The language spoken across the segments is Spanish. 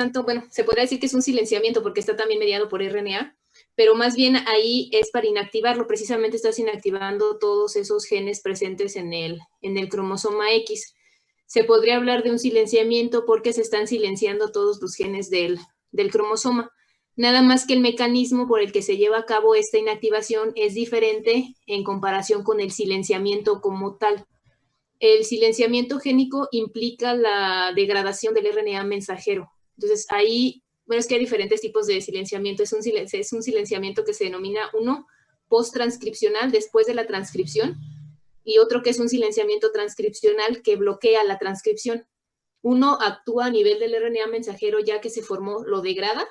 tanto, bueno, se podría decir que es un silenciamiento porque está también mediado por RNA, pero más bien ahí es para inactivarlo, precisamente estás inactivando todos esos genes presentes en el cromosoma X. Se podría hablar de un silenciamiento porque se están silenciando todos los genes del cromosoma. Nada más que el mecanismo por el que se lleva a cabo esta inactivación es diferente en comparación con el silenciamiento como tal. El silenciamiento génico implica la degradación del RNA mensajero. Entonces, ahí, bueno, es que hay diferentes tipos de silenciamiento. Es un silenciamiento que se denomina uno post-transcripcional, después de la transcripción, y otro que es un silenciamiento transcripcional que bloquea la transcripción. Uno actúa a nivel del RNA mensajero ya que se formó, lo degrada,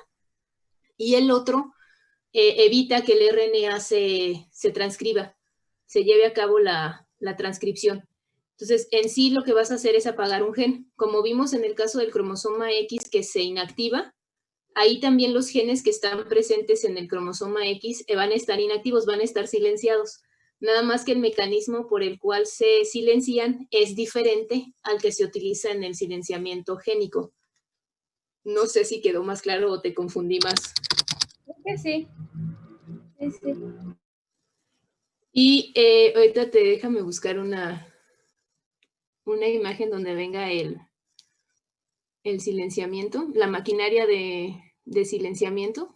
y el otro evita que el RNA se transcriba, se lleve a cabo la transcripción. Entonces, en sí lo que vas a hacer es apagar un gen. Como vimos en el caso del cromosoma X que se inactiva, ahí también los genes que están presentes en el cromosoma X van a estar inactivos, van a estar silenciados. Nada más que el mecanismo por el cual se silencian es diferente al que se utiliza en el silenciamiento génico. No sé si quedó más claro o te confundí más. Creo que sí. Sí. Y ahorita déjame buscar una imagen donde venga el silenciamiento, la maquinaria de silenciamiento.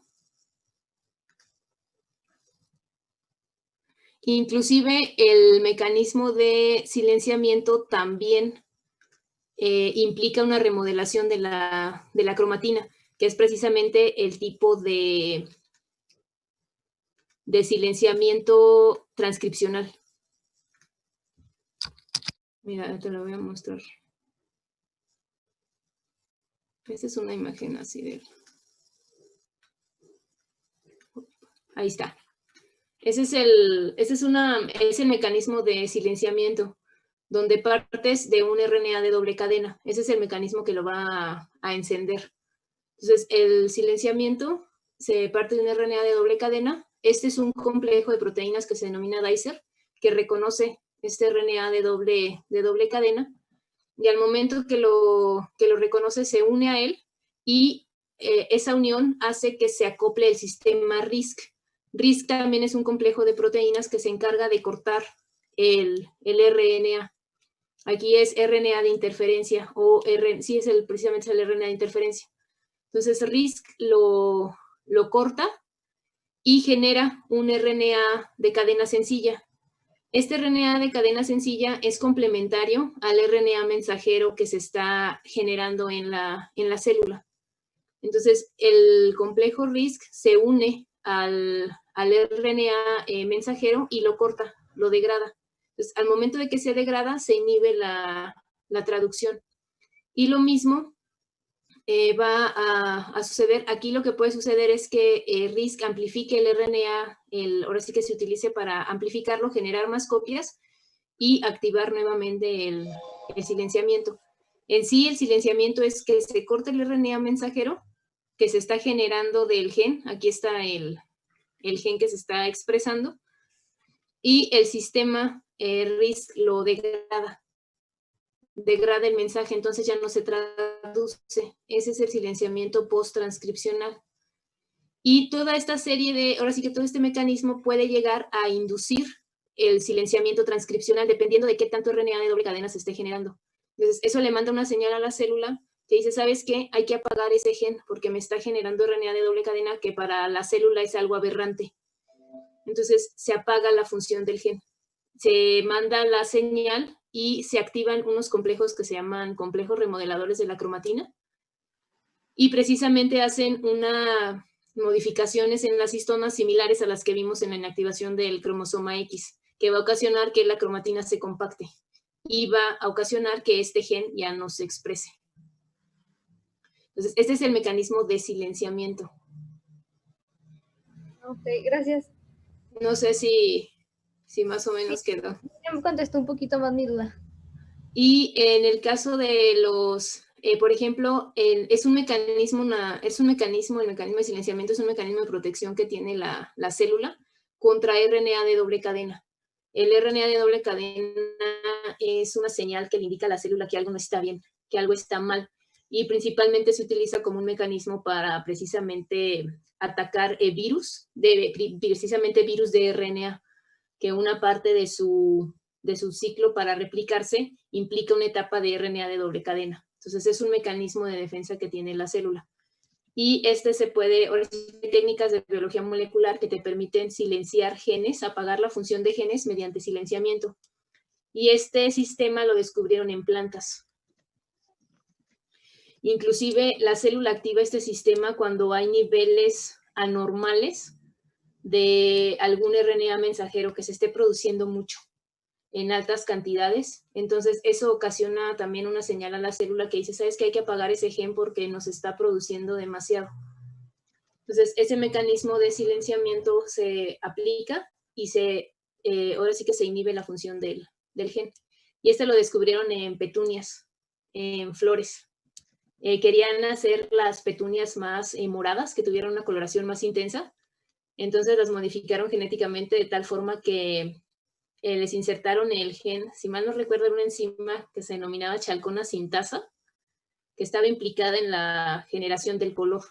Inclusive el mecanismo de silenciamiento también implica una remodelación de la cromatina, que es precisamente el tipo de silenciamiento transcripcional. Mira, te lo voy a mostrar. Esta es una imagen así de... Ahí está. Ese es el mecanismo de silenciamiento, donde partes de un RNA de doble cadena. Ese es el mecanismo que lo va a encender. Entonces, el silenciamiento se parte de un RNA de doble cadena. Este es un complejo de proteínas que se denomina Dicer, que reconoce este RNA de doble cadena, y al momento que lo reconoce se une a él, y esa unión hace que se acople el sistema RISC. RISC también es un complejo de proteínas que se encarga de cortar el RNA. Aquí es RNA de interferencia, o sí, precisamente es el RNA de interferencia. Entonces RISC lo corta y genera un RNA de cadena sencilla. Este RNA de cadena sencilla es complementario al RNA mensajero que se está generando en la célula. Entonces, el complejo RISC se une al RNA mensajero y lo corta, lo degrada. Entonces, al momento de que se degrada, se inhibe la traducción. Y lo mismo va a suceder. Aquí lo que puede suceder es que RISC amplifique el RNA, ahora sí que se utilice para amplificarlo, generar más copias y activar nuevamente el silenciamiento. En sí, el silenciamiento es que se corte el RNA mensajero que se está generando del gen. Aquí está el gen que se está expresando, y el sistema RISC lo degrada el mensaje, entonces ya no se traduce. Ese es el silenciamiento post-transcripcional. Y toda esta serie de, ahora sí que todo este mecanismo puede llegar a inducir el silenciamiento transcripcional dependiendo de qué tanto RNA de doble cadena se esté generando. Entonces, eso le manda una señal a la célula que dice, ¿sabes qué? Hay que apagar ese gen porque me está generando RNA de doble cadena que para la célula es algo aberrante. Entonces, se apaga la función del gen. Se manda la señal y se activan unos complejos que se llaman complejos remodeladores de la cromatina, y precisamente hacen modificaciones en las histonas similares a las que vimos en la inactivación del cromosoma X, que va a ocasionar que la cromatina se compacte y va a ocasionar que este gen ya no se exprese. Entonces, este es el mecanismo de silenciamiento. Ok, gracias. No sé si más o menos quedó. Ya me contestó un poquito más mi duda. Y en el caso de los, por ejemplo, es un mecanismo, el mecanismo de silenciamiento es un mecanismo de protección que tiene la célula contra RNA de doble cadena. El RNA de doble cadena es una señal que le indica a la célula que algo no está bien, que algo está mal. y principalmente se utiliza como un mecanismo para precisamente atacar virus, precisamente virus de RNA, que una parte de su ciclo para replicarse implica una etapa de RNA de doble cadena. Entonces es un mecanismo de defensa que tiene la célula. Y se puede, ahora sí, técnicas de biología molecular que te permiten silenciar genes, apagar la función de genes mediante silenciamiento. Y este sistema lo descubrieron en plantas. Inclusive la célula activa este sistema cuando hay niveles anormales de algún RNA mensajero que se esté produciendo mucho en altas cantidades. Entonces eso ocasiona también una señal a la célula que dice, ¿sabes qué? Hay que apagar ese gen porque nos está produciendo demasiado. Entonces ese mecanismo de silenciamiento se aplica y ahora sí que se inhibe la función del gen. Y lo descubrieron en petunias, en flores. Querían hacer las petunias más moradas, que tuvieran una coloración más intensa. Entonces las modificaron genéticamente de tal forma que les insertaron el gen, si mal no recuerdo, era una enzima que se denominaba chalcona sintasa, que estaba implicada en la generación del color.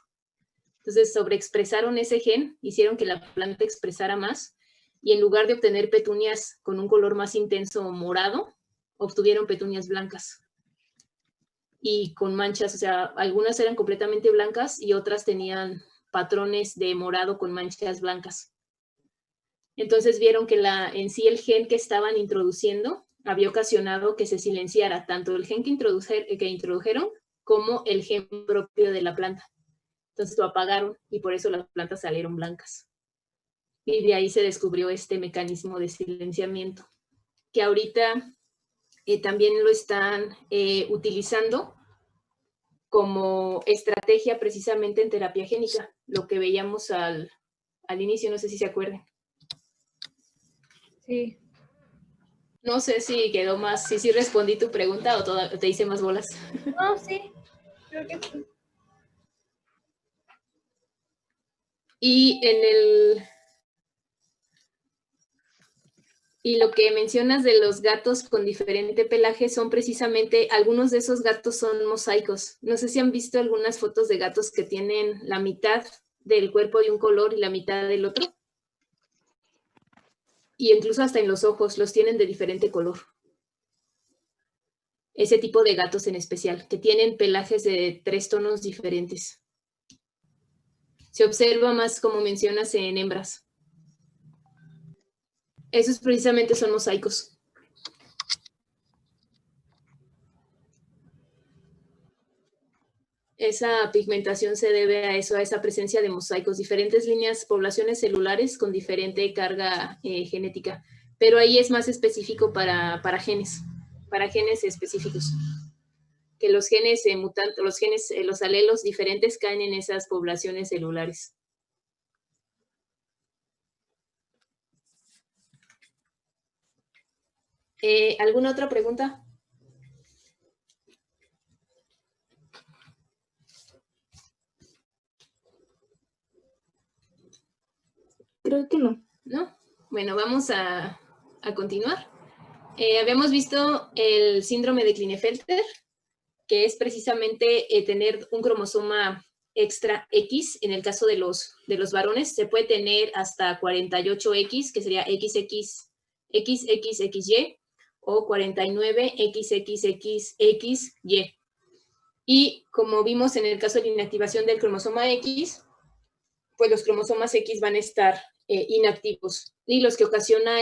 Entonces sobreexpresaron ese gen, hicieron que la planta expresara más, y en lugar de obtener petunias con un color más intenso morado, obtuvieron petunias blancas. Y con manchas, o sea, algunas eran completamente blancas y otras tenían patrones de morado con manchas blancas. Entonces vieron que en sí el gen que estaban introduciendo había ocasionado que se silenciara tanto el gen que introdujeron como el gen propio de la planta. Entonces lo apagaron y por eso las plantas salieron blancas. Y de ahí se descubrió este mecanismo de silenciamiento, que ahorita también lo están utilizando como estrategia precisamente en terapia génica, lo que veíamos al inicio, no sé si se acuerdan. Sí. No sé si quedó más, si respondí tu pregunta o te hice más bolas. No, sí, creo que sí. Y lo que mencionas de los gatos con diferente pelaje son precisamente, algunos de esos gatos son mosaicos. No sé si han visto algunas fotos de gatos que tienen la mitad del cuerpo de un color y la mitad del otro. Y incluso hasta en los ojos los tienen de diferente color. Ese tipo de gatos en especial, que tienen pelajes de 3 tonos diferentes. Se observa más, como mencionas, en hembras. Esos precisamente son mosaicos. Esa pigmentación se debe a eso, a esa presencia de mosaicos, diferentes líneas, poblaciones celulares con diferente carga genética. Pero ahí es más específico para genes específicos. Que los genes mutantes, los alelos diferentes caen en esas poblaciones celulares. ¿Alguna otra pregunta? Creo que no. ¿No? Bueno, vamos a continuar. Habíamos visto el síndrome de Klinefelter, que es precisamente tener un cromosoma extra X. En el caso de los varones, se puede tener hasta 48X, que sería XXXY, o 49XXXXY. Y como vimos en el caso de la inactivación del cromosoma X, pues los cromosomas X van a estar inactivos. Y los que ocasiona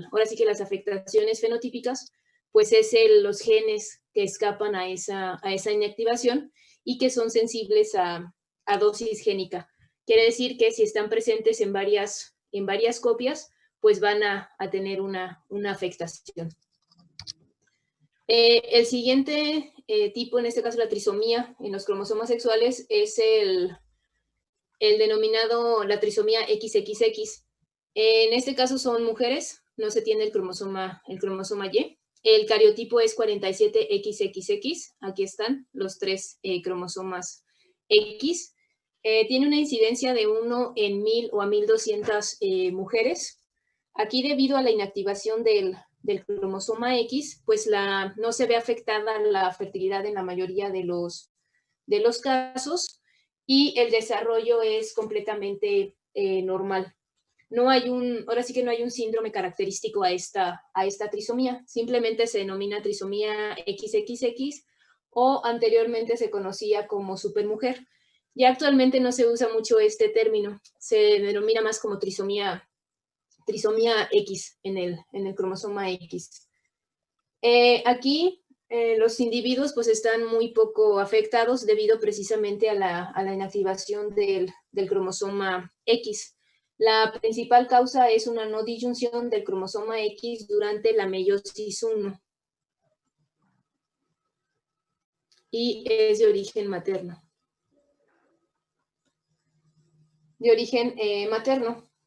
ahora sí que las afectaciones fenotípicas, pues es los genes que escapan a esa inactivación y que son sensibles a dosis génica. Quiere decir que si están presentes en varias copias, pues van a tener una afectación. El siguiente tipo, en este caso la trisomía en los cromosomas sexuales, es el denominado la trisomía XXX. En este caso son mujeres, no se tiene el cromosoma Y. El cariotipo es 47XXX, aquí están los 3 cromosomas X. Tiene una incidencia de 1 en 1000 o a 1200 mujeres. Aquí, debido a la inactivación del cromosoma X, pues no se ve afectada la fertilidad en la mayoría de los de los casos y el desarrollo es completamente normal. No hay ahora sí que no hay un síndrome característico a esta trisomía, simplemente se denomina trisomía XXX o anteriormente se conocía como supermujer. Ya actualmente no se usa mucho este término, se denomina más como trisomía X en el cromosoma X. Aquí los individuos pues están muy poco afectados debido precisamente a la inactivación del cromosoma X. La principal causa es una no disyunción del cromosoma X durante la meiosis 1 y es de origen materno.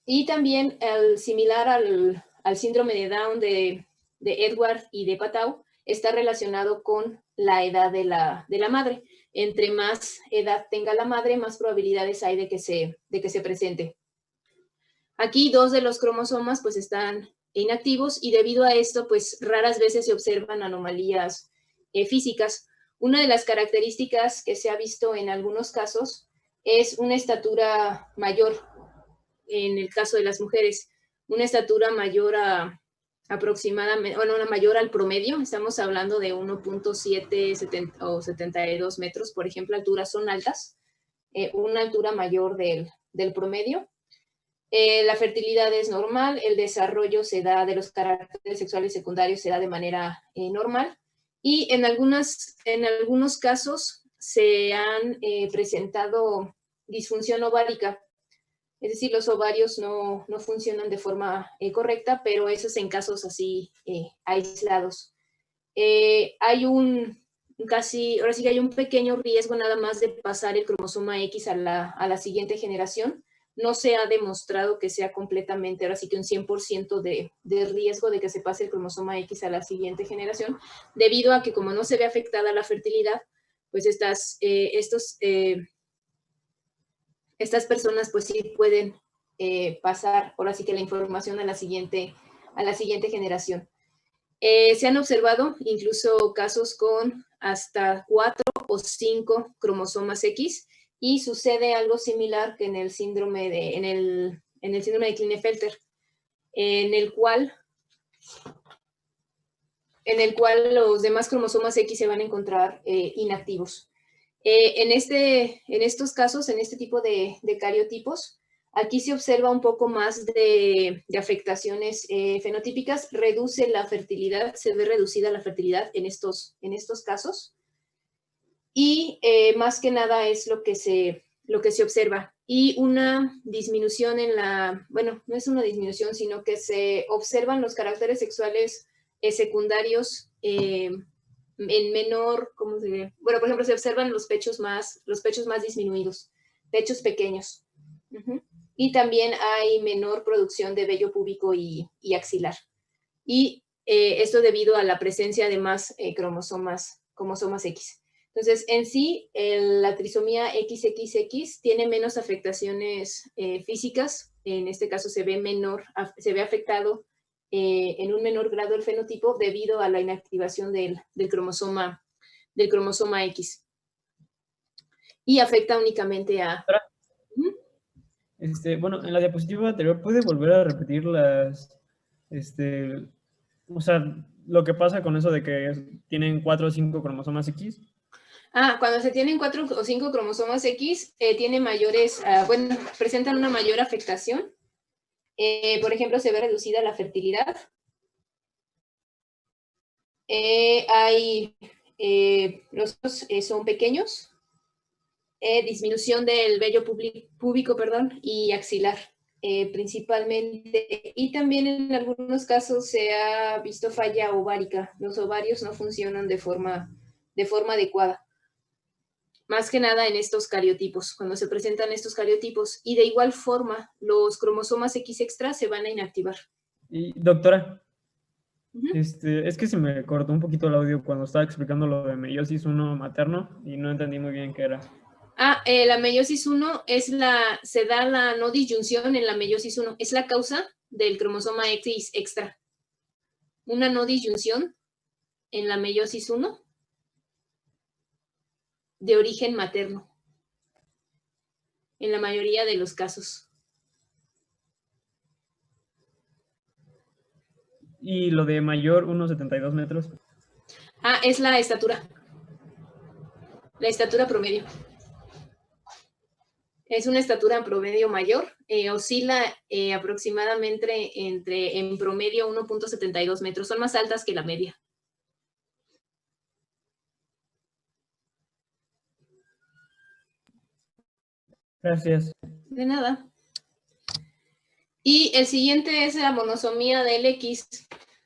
Y también, similar al síndrome de Down de Edward y de Patau, está relacionado con la edad de la madre. Entre más edad tenga la madre, más probabilidades hay de que se presente. Aquí 2 de los cromosomas pues están inactivos y debido a esto pues raras veces se observan anomalías físicas. Una de las características que se ha visto en algunos casos es una estatura mayor, en el caso de las mujeres, una estatura mayor a aproximadamente, bueno, una mayor al promedio, estamos hablando de 1.7 o 72 metros, por ejemplo, alturas son altas, una altura mayor del promedio. La fertilidad es normal, el desarrollo se da de los caracteres sexuales secundarios se da de manera normal y en algunos casos se han presentado disfunción ovárica, es decir, los ovarios no funcionan de forma correcta, pero eso es en casos así aislados. Hay ahora sí que hay un pequeño riesgo nada más de pasar el cromosoma X a la siguiente generación. No se ha demostrado que sea completamente, ahora sí que un 100% de riesgo de que se pase el cromosoma X a la siguiente generación, debido a que como no se ve afectada la fertilidad, pues estas personas pues sí pueden pasar ahora sí que la información a la siguiente generación. Se han observado incluso casos con hasta 4 o 5 cromosomas X y sucede algo similar que en el síndrome de Klinefelter, en el cual los demás cromosomas X se van a encontrar inactivos. En estos casos, en este tipo de cariotipos, aquí se observa un poco más de afectaciones fenotípicas, reduce la fertilidad, se ve reducida la fertilidad en estos casos. Y más que nada es lo que se observa. Y una disminución bueno, no es una disminución, sino que se observan los caracteres sexuales secundarios en menor, ¿cómo se dice? Bueno, por ejemplo, se observan los pechos más disminuidos, pechos pequeños. Y también hay menor producción de vello púbico y axilar. Y esto debido a la presencia de más cromosomas X. Entonces, en sí, la trisomía XXX tiene menos afectaciones físicas. En este caso se ve afectado en un menor grado el fenotipo debido a la inactivación del cromosoma X. Y afecta únicamente a... Bueno, en la diapositiva anterior, ¿puede volver a repetir o sea, lo que pasa con eso de que tienen 4 o 5 cromosomas X? Cuando se tienen 4 o 5 cromosomas X, tiene presentan una mayor afectación. Por ejemplo, se ve reducida la fertilidad. Los ojos son pequeños. Disminución del vello púbico, y axilar, principalmente. Y también en algunos casos se ha visto falla ovárica. Los ovarios no funcionan de forma adecuada. Más que nada en estos cariotipos, cuando se presentan estos cariotipos. Y de igual forma, los cromosomas X extra se van a inactivar. Y, doctora, es que se me cortó un poquito el audio cuando estaba explicando lo de meiosis 1 materno y no entendí muy bien qué era. La meiosis 1 se da la no disyunción en la meiosis 1. Es la causa del cromosoma X extra. Una no disyunción en la meiosis 1 de origen materno, en la mayoría de los casos. Y lo de mayor, 1,72 metros. Ah, es la estatura promedio. Es una estatura promedio mayor, oscila aproximadamente en promedio 1,72 metros. Son más altas que la media. Gracias. De nada. Y el siguiente es la monosomía del X.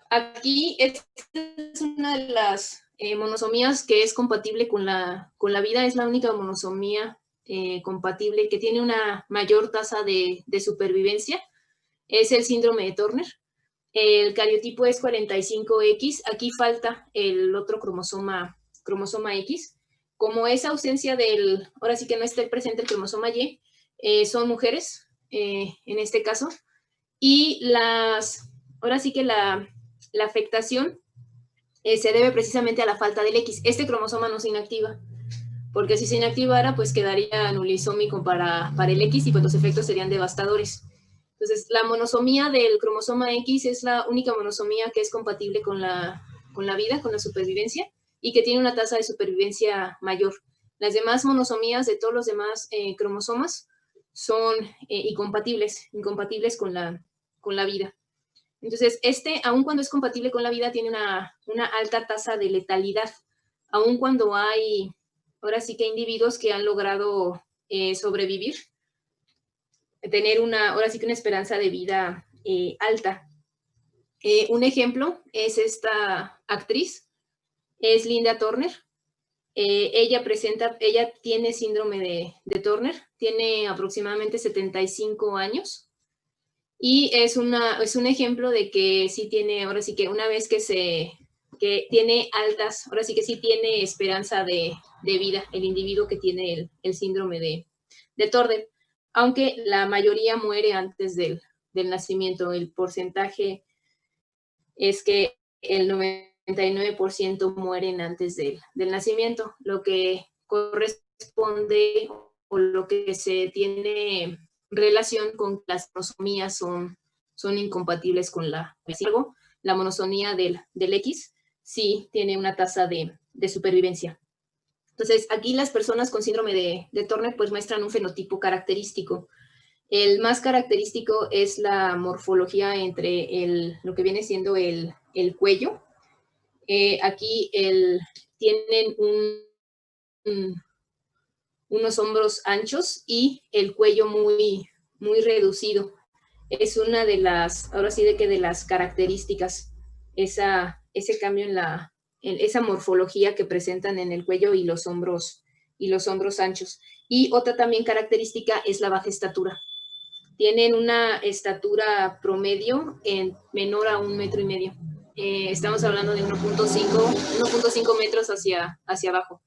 Aquí es una de las monosomías que es compatible con la vida. Es la única monosomía compatible que tiene una mayor tasa de supervivencia. Es el síndrome de Turner. El cariotipo es 45X. Aquí falta el otro cromosoma X. Como es ausencia ahora sí que no está presente el cromosoma Y, son mujeres en este caso. Y ahora sí que la afectación se debe precisamente a la falta del X. Este cromosoma no se inactiva, porque si se inactivara, pues quedaría anulisómico para el X y pues los efectos serían devastadores. Entonces, la monosomía del cromosoma X es la única monosomía que es compatible con la vida, con la supervivencia, y que tiene una tasa de supervivencia mayor. Las demás monosomías de todos los demás cromosomas son incompatibles con la vida. Entonces, aun cuando es compatible con la vida, tiene una alta tasa de letalidad, aun cuando hay, ahora sí que individuos que han logrado sobrevivir, tener ahora sí que una esperanza de vida alta. Un ejemplo es esta actriz, es Linda Turner. Ella tiene síndrome de Turner, tiene aproximadamente 75 años. Y es un ejemplo de que sí tiene, ahora sí que una vez que tiene altas, ahora sí que sí tiene esperanza de vida el individuo que tiene el síndrome de Turner, aunque la mayoría muere antes del nacimiento. El porcentaje es que el 99% mueren antes del nacimiento, lo que corresponde o lo que se tiene relación con las monosomías son incompatibles con la. Sin embargo, la monosomía del X sí tiene una tasa de supervivencia. Entonces, aquí las personas con síndrome de Turner pues muestran un fenotipo característico. El más característico es la morfología entre lo que viene siendo el cuello. Aquí tienen unos hombros anchos y el cuello muy, muy reducido. Es una de las, ahora sí de las características, ese cambio en esa morfología que presentan en el cuello y los hombros anchos. Y otra también característica es la baja estatura. Tienen una estatura promedio menor a 1,5 metros. Estamos hablando de 1,5 metros hacia abajo.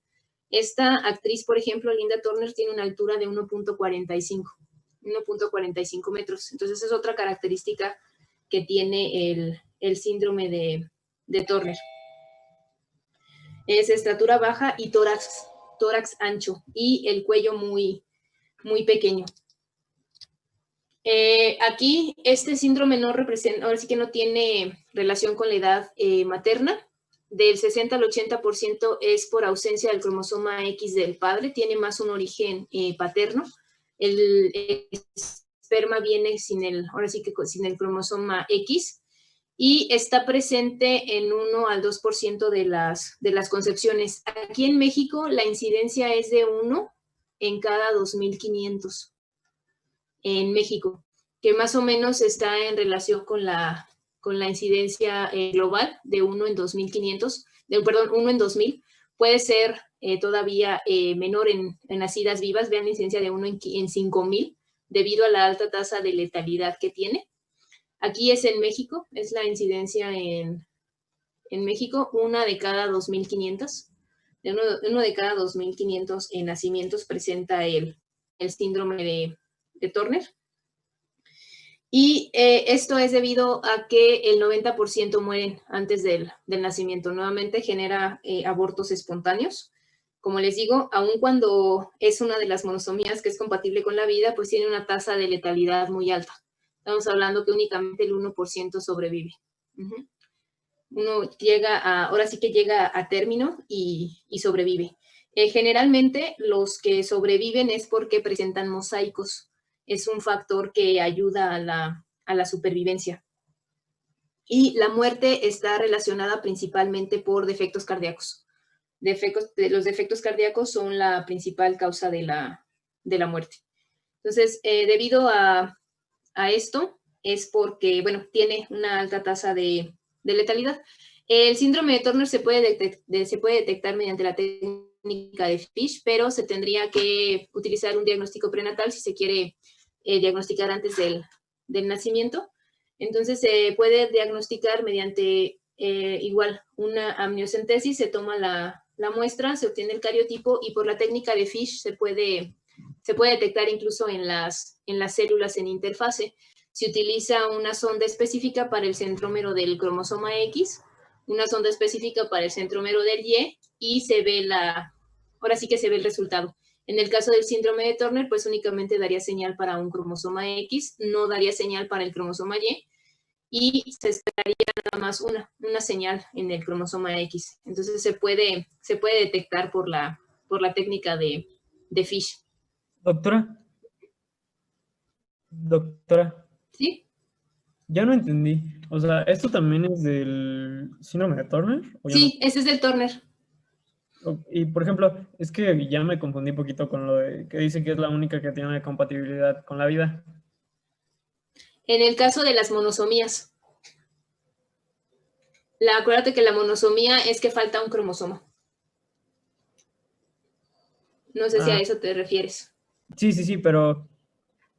Esta actriz, por ejemplo, Linda Turner, tiene una altura de 1,45 metros. Entonces, es otra característica que tiene el síndrome de Turner. Es estatura baja y tórax ancho y el cuello muy, muy pequeño. Aquí este síndrome no representa, ahora sí que no tiene relación con la edad materna. Del 60 al 80% es por ausencia del cromosoma X del padre, tiene más un origen paterno. El esperma viene sin el cromosoma X y está presente en 1 al 2% de las concepciones. Aquí en México la incidencia es de 1 en cada 2,500 en México, que más o menos está en relación con la incidencia global de 1 en 2,500, 1 en 2,000. Puede ser todavía menor en nacidas vivas. Vean la incidencia de 1 en 5,000 debido a la alta tasa de letalidad que tiene. Aquí es en México, es la incidencia en México, 1 de cada 2,500. Uno de cada 2,500 en nacimientos presenta el síndrome de Turner. Y esto es debido a que el 90% mueren antes del nacimiento. Nuevamente genera abortos espontáneos, como les digo, aun cuando es una de las monosomías que es compatible con la vida, pues tiene una tasa de letalidad muy alta. Estamos hablando que únicamente el 1% sobrevive. Uno llega ahora sí que llega a término y sobrevive. Generalmente los que sobreviven es porque presentan mosaicos. Es un factor que ayuda a la supervivencia. Y la muerte está relacionada principalmente por defectos cardíacos. Los defectos cardíacos son la principal causa de la muerte. Entonces, debido a esto, es porque, bueno, tiene una alta tasa de letalidad. El síndrome de Turner se puede detectar mediante la técnica de Fish, pero se tendría que utilizar un diagnóstico prenatal si se quiere diagnosticar antes del nacimiento. Entonces, se puede diagnosticar mediante igual una amniocentesis, se toma la muestra, se obtiene el cariotipo y por la técnica de Fish se puede detectar incluso en las células en interfase. Se utiliza una sonda específica para el centrómero del cromosoma X, una sonda específica para el centrómero del Y se ve ahora sí que se ve el resultado. En el caso del síndrome de Turner, pues únicamente daría señal para un cromosoma X, no daría señal para el cromosoma y se esperaría nada más una señal en el cromosoma X. Entonces se puede detectar por la técnica de Fish. Doctora. Doctora. ¿Sí? Ya no entendí. O sea, ¿esto también es del síndrome de Turner? ¿O ya Sí, no? ese es del Turner. Y por ejemplo, es que ya me confundí un poquito con lo de que dice que es la única que tiene compatibilidad con la vida. En el caso de las monosomías, acuérdate que la monosomía es que falta un cromosoma. No sé si a eso te refieres. Sí, pero,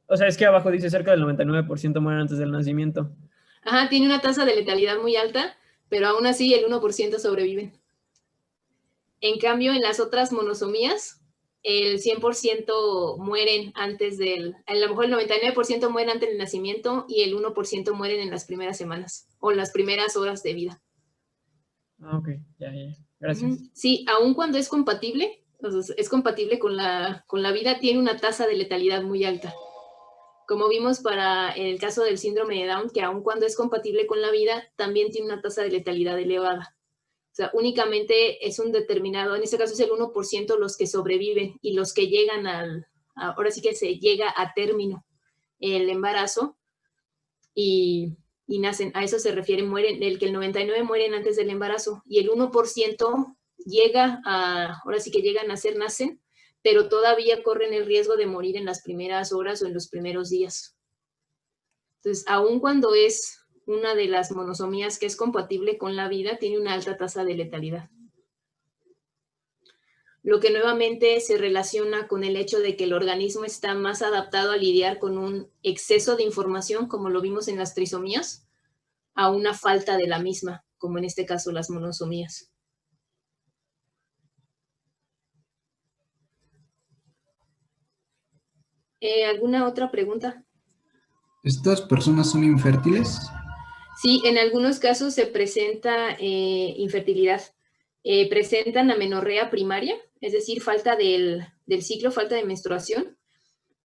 o sea, es que abajo dice cerca del 99% mueren antes del nacimiento. Ajá, tiene una tasa de letalidad muy alta, pero aún así el 1% sobreviven. En cambio, en las otras monosomías, el 100% mueren antes a lo mejor el 99% mueren antes del nacimiento y el 1% mueren en las primeras semanas o en las primeras horas de vida. Ok, ya, gracias. Sí, aun cuando es compatible, entonces es compatible con la vida, tiene una tasa de letalidad muy alta. Como vimos para el caso del síndrome de Down, que aun cuando es compatible con la vida, también tiene una tasa de letalidad elevada. O sea, únicamente es un determinado, en este caso es el 1% los que sobreviven y los que llegan ahora sí que se llega a término el embarazo y nacen, a eso se refiere, mueren, el que el 99% mueren antes del embarazo y el 1% llega ahora sí que llegan a nacer, nacen, pero todavía corren el riesgo de morir en las primeras horas o en los primeros días. Entonces, aun cuando es una de las monosomías que es compatible con la vida, tiene una alta tasa de letalidad. Lo que nuevamente se relaciona con el hecho de que el organismo está más adaptado a lidiar con un exceso de información, como lo vimos en las trisomías, a una falta de la misma, como en este caso las monosomías. ¿Alguna otra pregunta? ¿Estas personas son infértiles? Sí, en algunos casos se presenta infertilidad. Presentan amenorrea primaria, es decir, falta del ciclo, falta de menstruación,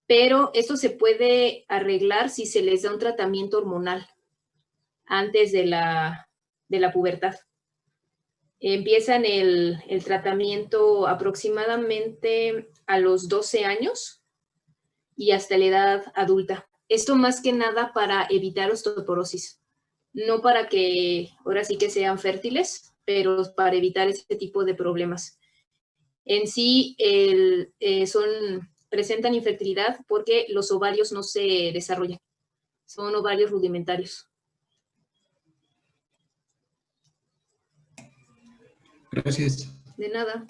pero esto se puede arreglar si se les da un tratamiento hormonal antes de la pubertad. Empiezan el tratamiento aproximadamente a los 12 años y hasta la edad adulta. Esto más que nada para evitar osteoporosis, no para que ahora sí que sean fértiles, pero para evitar este tipo de problemas. En sí presentan infertilidad porque los ovarios no se desarrollan, son ovarios rudimentarios. Gracias. De nada.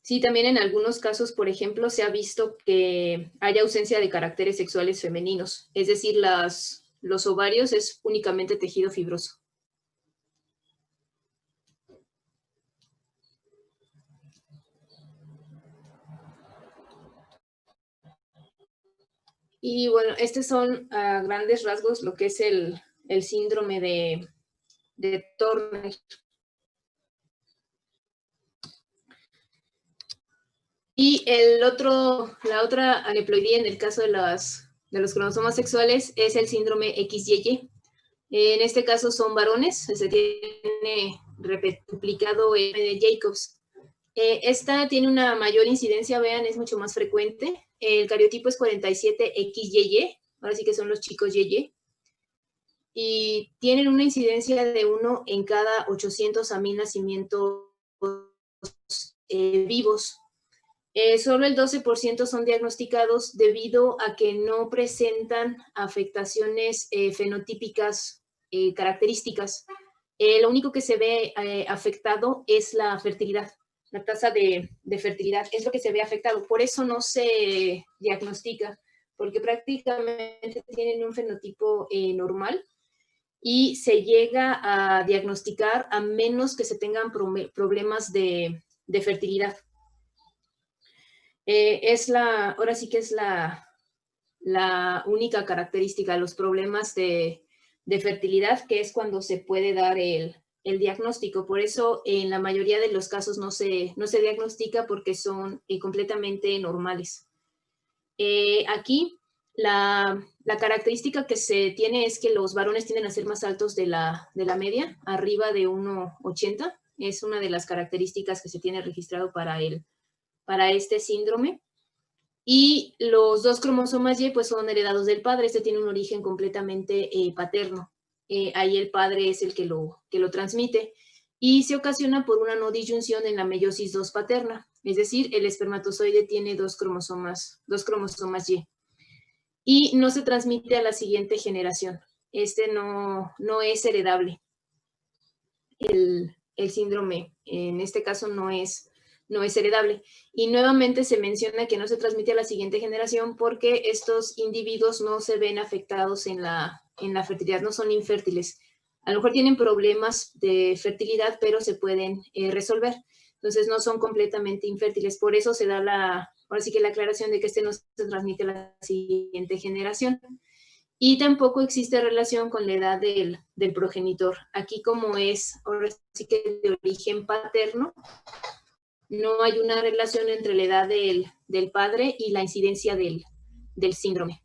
Sí, también en algunos casos, por ejemplo, se ha visto que hay ausencia de caracteres sexuales femeninos, es decir, los ovarios es únicamente tejido fibroso. Y bueno, estos son a grandes rasgos lo que es el el síndrome de Turner. Y la otra aneuploidía en el caso de los cromosomas sexuales es el síndrome XYY. En este caso son varones, se tiene duplicado M de Jacobs. Esta tiene una mayor incidencia, vean, es mucho más frecuente. El cariotipo es 47XYY, ahora sí que son los chicos YY. Y tienen una incidencia de 1 en cada 800 a 1000 nacimientos vivos. Solo el 12% son diagnosticados debido a que no presentan afectaciones fenotípicas características. Lo único que se ve afectado es la fertilidad. La tasa de fertilidad es lo que se ve afectado. Por eso no se diagnostica, porque prácticamente tienen un fenotipo normal y se llega a diagnosticar a menos que se tengan problemas de fertilidad. Ahora sí que es la única característica, los problemas de fertilidad, que es cuando se puede dar el diagnóstico. Por eso en la mayoría de los casos no se diagnostica porque son completamente normales. Aquí la característica que se tiene es que los varones tienden a ser más altos de la media, arriba de 1,80. Es una de las características que se tiene registrado para este síndrome. Y los 2 cromosomas Y pues son heredados del padre. Este tiene un origen completamente paterno. Ahí el padre es el que lo transmite. Y se ocasiona por una no disyunción en la meiosis 2 paterna. Es decir, el espermatozoide tiene 2 cromosomas Y. Y no se transmite a la siguiente generación. Este no es heredable. El síndrome, en este caso, no es heredable. Y nuevamente se menciona que no se transmite a la siguiente generación porque estos individuos no se ven afectados en la fertilidad, no son infértiles. A lo mejor tienen problemas de fertilidad, pero se pueden resolver. Entonces no son completamente infértiles. Por eso se da ahora sí que la aclaración de que este no se transmite a la siguiente generación. Y tampoco existe relación con la edad del progenitor. Aquí, como es ahora sí que de origen paterno, no hay una relación entre la edad del padre y la incidencia del síndrome.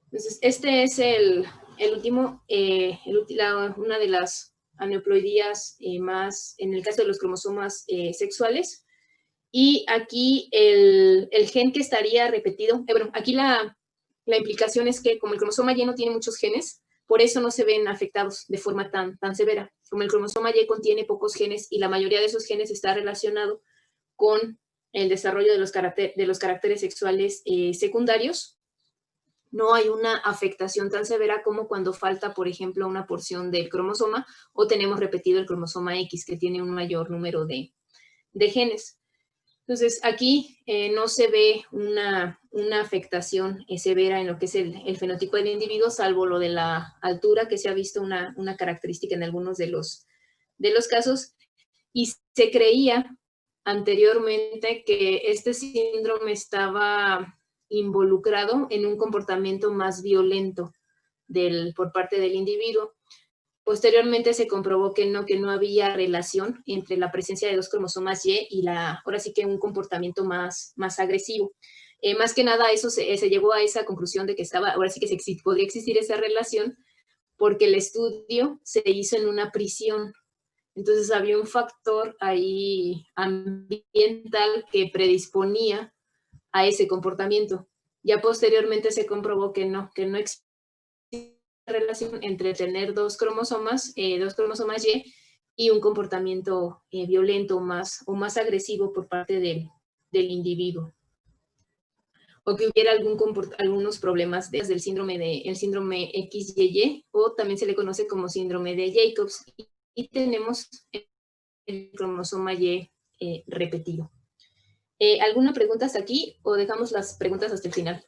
Entonces, este es el último, una de las aneuploidías más, en el caso de los cromosomas sexuales. Y aquí el gen que estaría repetido, bueno, aquí la implicación es que como el cromosoma Y no tiene muchos genes, por eso no se ven afectados de forma tan severa. Como el cromosoma Y contiene pocos genes y la mayoría de esos genes está relacionado con el desarrollo de los caracteres sexuales secundarios, no hay una afectación tan severa como cuando falta, por ejemplo, una porción del cromosoma o tenemos repetido el cromosoma X, que tiene un mayor número de genes. Entonces, aquí no se ve una afectación severa en lo que es el fenotipo del individuo, salvo lo de la altura, que se ha visto una característica en algunos de los casos. Y se creía anteriormente que este síndrome estaba involucrado en un comportamiento más violento por parte del individuo. Posteriormente se comprobó que no había relación entre la presencia de 2 cromosomas Y y ahora sí que un comportamiento más agresivo. Más que nada eso se llegó a esa conclusión de que ahora sí que podría existir esa relación porque el estudio se hizo en una prisión. Entonces había un factor ahí ambiental que predisponía a ese comportamiento. Ya posteriormente se comprobó que no existe relación entre tener 2 cromosomas Y un comportamiento violento o más agresivo por parte del individuo. O que hubiera algunos problemas del síndrome XYY, o también se le conoce como síndrome de Jacobs. Y tenemos el cromosoma Y repetido. ¿Alguna pregunta hasta aquí o dejamos las preguntas hasta el final?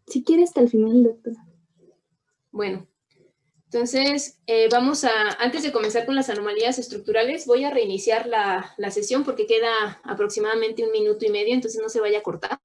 Si quiere hasta el final, doctora. Bueno, entonces antes de comenzar con las anomalías estructurales, voy a reiniciar la sesión porque queda aproximadamente 1 minuto y medio, entonces no se vaya a cortar.